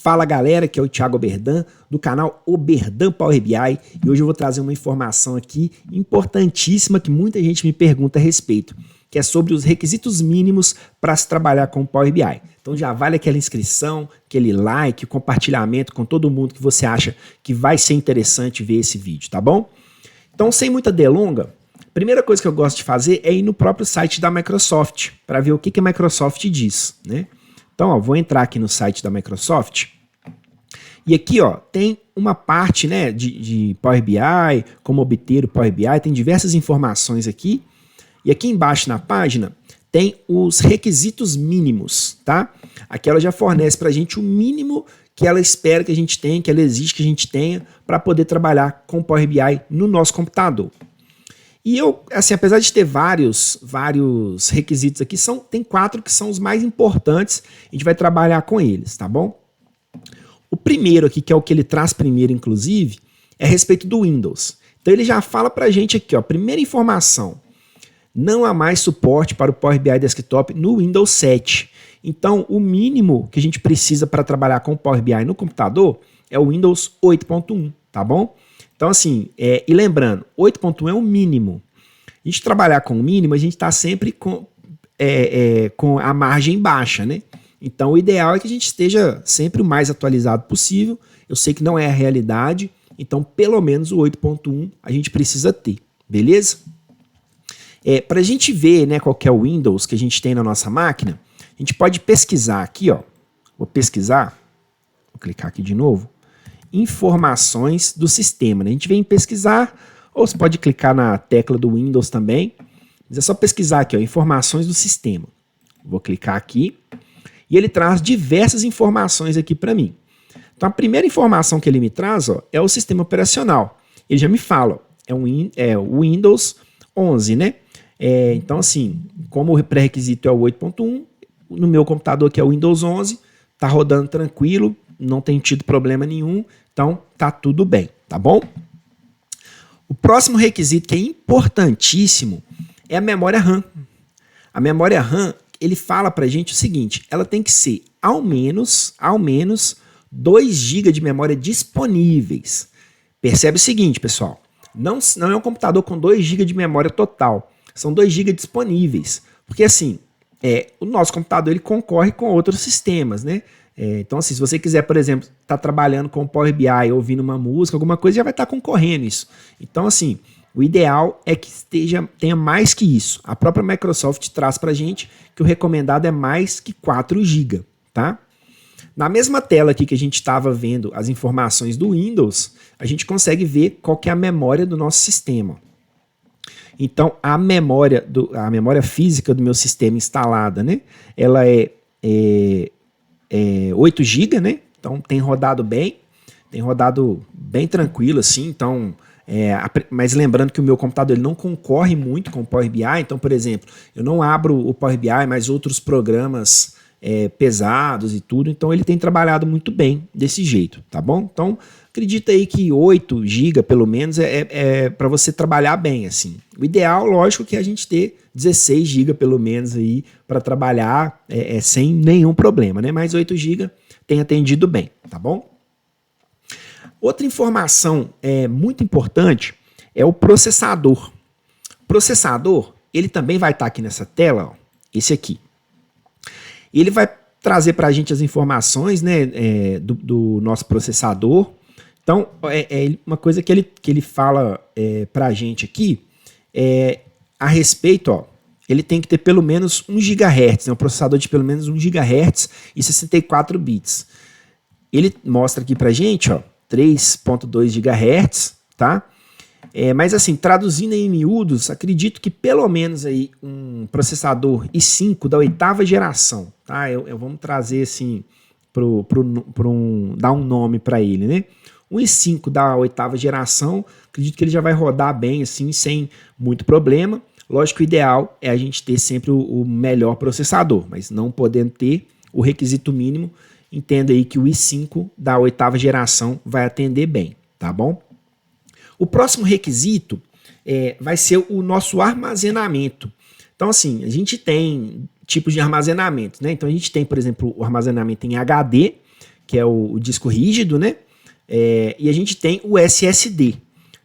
Fala galera, aqui é o Thiago Oberdan, do canal Oberdan Power BI, e hoje eu vou trazer uma informação aqui importantíssima que muita gente me pergunta a respeito, que é sobre os requisitos mínimos para se trabalhar com o Power BI. Então já vale aquela inscrição, aquele like, compartilhamento com todo mundo que você acha que vai ser interessante ver esse vídeo, tá bom? Então, sem muita delonga, a primeira coisa que eu gosto de fazer é ir no próprio site da Microsoft, para ver o que a Microsoft diz, né? Então, ó, vou entrar aqui no site da Microsoft, e aqui ó, tem uma parte, né, de Power BI, como obter o Power BI, tem diversas informações aqui, e aqui embaixo na página tem os requisitos mínimos, tá? Aqui ela já fornece para a gente o mínimo que ela espera que a gente tenha, que ela exige que a gente tenha para poder trabalhar com Power BI no nosso computador. E eu, assim, apesar de ter vários requisitos aqui, tem 4 que são os mais importantes, a gente vai trabalhar com eles, tá bom? O primeiro aqui, que é o que ele traz primeiro, inclusive, é a respeito do Windows. Então ele já fala pra gente aqui, ó, primeira informação, não há mais suporte para o Power BI Desktop no Windows 7. Então o mínimo que a gente precisa para trabalhar com o Power BI no computador é o Windows 8.1, tá bom? Então assim, e lembrando, 8.1 é o mínimo. A gente trabalhar com o mínimo, a gente está sempre com a margem baixa, né? Então o ideal é que a gente esteja sempre o mais atualizado possível. Eu sei que não é a realidade, então pelo menos o 8.1 a gente precisa ter, beleza? Para a gente ver, né, qual que é o Windows que a gente tem na nossa máquina, a gente pode pesquisar aqui, ó. Vou pesquisar, vou clicar aqui de novo. Informações do sistema, né? A gente vem em pesquisar, ou você pode clicar na tecla do Windows também, mas é só pesquisar aqui, ó, informações do sistema. Vou clicar aqui e ele traz diversas informações aqui para mim. Então a primeira informação que ele me traz, ó, é o sistema operacional. Ele já me fala, ó, é o Windows 11, né? Então assim, como o pré-requisito é o 8.1, no meu computador que é o Windows 11, tá rodando tranquilo, não tem tido problema nenhum, então tá tudo bem, tá bom? O próximo requisito que é importantíssimo é a memória RAM. A memória RAM, ele fala pra gente o seguinte, ela tem que ser ao menos 2 GB de memória disponíveis. Percebe o seguinte, pessoal, não é um computador com 2 GB de memória total, são 2 GB disponíveis, porque assim, o nosso computador ele concorre com outros sistemas, né? Então, assim, se você quiser, por exemplo, estar trabalhando com o Power BI, ouvindo uma música, alguma coisa, já vai estar concorrendo isso. Então, assim, o ideal é que tenha mais que isso. A própria Microsoft traz para a gente que o recomendado é mais que 4 GB, tá? Na mesma tela aqui que a gente estava vendo as informações do Windows, a gente consegue ver qual que é a memória do nosso sistema. Então, a memória física do meu sistema instalada, né? Ela é 8 GB, né? Então tem rodado bem tranquilo assim, então, mas lembrando que o meu computador ele não concorre muito com o Power BI, então, por exemplo, eu não abro o Power BI, mas outros programas pesados e tudo, então ele tem trabalhado muito bem desse jeito, tá bom? Então, acredita aí que 8 GB pelo menos é para você trabalhar bem, assim. O ideal, lógico, que a gente ter 16 GB pelo menos aí para trabalhar sem nenhum problema, né? Mas 8 GB tem atendido bem, tá bom? Outra informação muito importante é o processador. O processador, ele também vai estar aqui nessa tela, ó, esse aqui. Ele vai trazer para a gente as informações, né, do nosso processador. Então, uma coisa que ele fala para a gente aqui a respeito, ó, ele tem que ter pelo menos 1 GHz, né, um processador de pelo menos 1 GHz e 64 bits. Ele mostra aqui para a gente, ó, 3.2 GHz, tá? Mas assim, traduzindo em miúdos, acredito que pelo menos aí um processador i5 da 8ª geração, tá? Vamos trazer assim, dar um nome para ele, né? Um i5 da 8ª geração, acredito que ele já vai rodar bem assim, sem muito problema. Lógico que o ideal é a gente ter sempre o melhor processador, mas não podendo ter o requisito mínimo, entenda aí que o i5 da 8ª geração vai atender bem, tá bom? O próximo requisito vai ser o nosso armazenamento. Então, assim, a gente tem tipos de armazenamento, né? Então, a gente tem, por exemplo, o armazenamento em HD, que é o disco rígido, né? E a gente tem o SSD.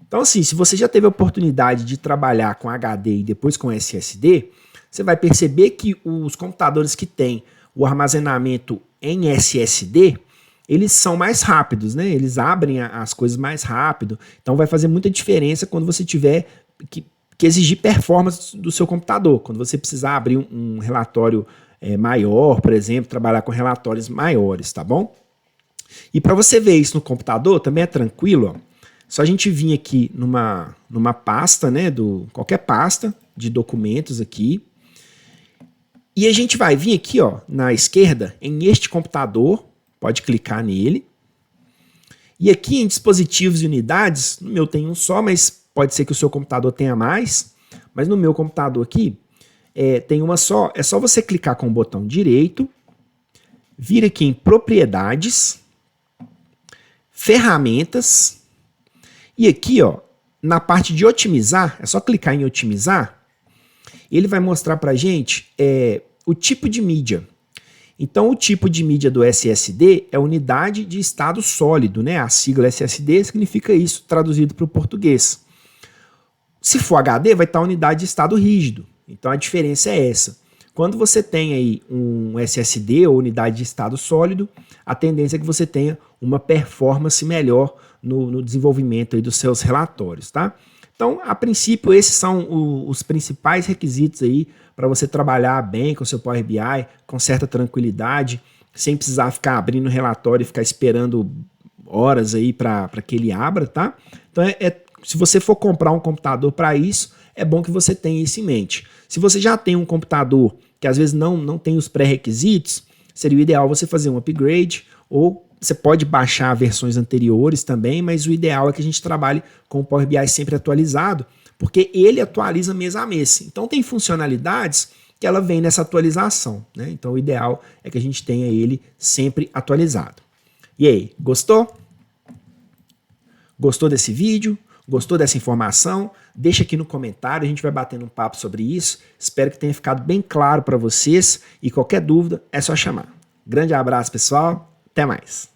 Então, assim, se você já teve a oportunidade de trabalhar com HD e depois com SSD, você vai perceber que os computadores que têm o armazenamento em SSD, eles são mais rápidos, né? Eles abrem as coisas mais rápido. Então vai fazer muita diferença quando você tiver que exigir performance do seu computador. Quando você precisar abrir um relatório maior, por exemplo, trabalhar com relatórios maiores, tá bom? E para você ver isso no computador também é tranquilo, ó. Só a gente vir aqui numa pasta, né? Qualquer pasta de documentos aqui. E a gente vai vir aqui, ó, na esquerda, em este computador. Pode clicar nele. E aqui em dispositivos e unidades, no meu tem um só, mas pode ser que o seu computador tenha mais. Mas no meu computador aqui, tem uma só. É só você clicar com o botão direito, vir aqui em propriedades, ferramentas, e aqui, ó, na parte de otimizar, é só clicar em otimizar, ele vai mostrar pra gente o tipo de mídia. Então, o tipo de mídia do SSD é unidade de estado sólido, né? A sigla SSD significa isso, traduzido para o português. Se for HD, vai estar unidade de estado rígido. Então, a diferença é essa. Quando você tem aí um SSD ou unidade de estado sólido, a tendência é que você tenha uma performance melhor no desenvolvimento aí dos seus relatórios, tá? Então, a princípio, esses são os principais requisitos aí para você trabalhar bem com o seu Power BI, com certa tranquilidade, sem precisar ficar abrindo o relatório e ficar esperando horas aí para que ele abra, tá? Então, se você for comprar um computador para isso, é bom que você tenha isso em mente. Se você já tem um computador que às vezes não tem os pré-requisitos, seria o ideal você fazer um upgrade, ou você pode baixar versões anteriores também, mas o ideal é que a gente trabalhe com o Power BI sempre atualizado, porque ele atualiza mês a mês. Então tem funcionalidades que ela vem nessa atualização, né? Então o ideal é que a gente tenha ele sempre atualizado. E aí, gostou? Gostou desse vídeo? Gostou dessa informação? Deixa aqui no comentário, a gente vai batendo um papo sobre isso. Espero que tenha ficado bem claro para vocês e qualquer dúvida é só chamar. Grande abraço, pessoal. Até mais.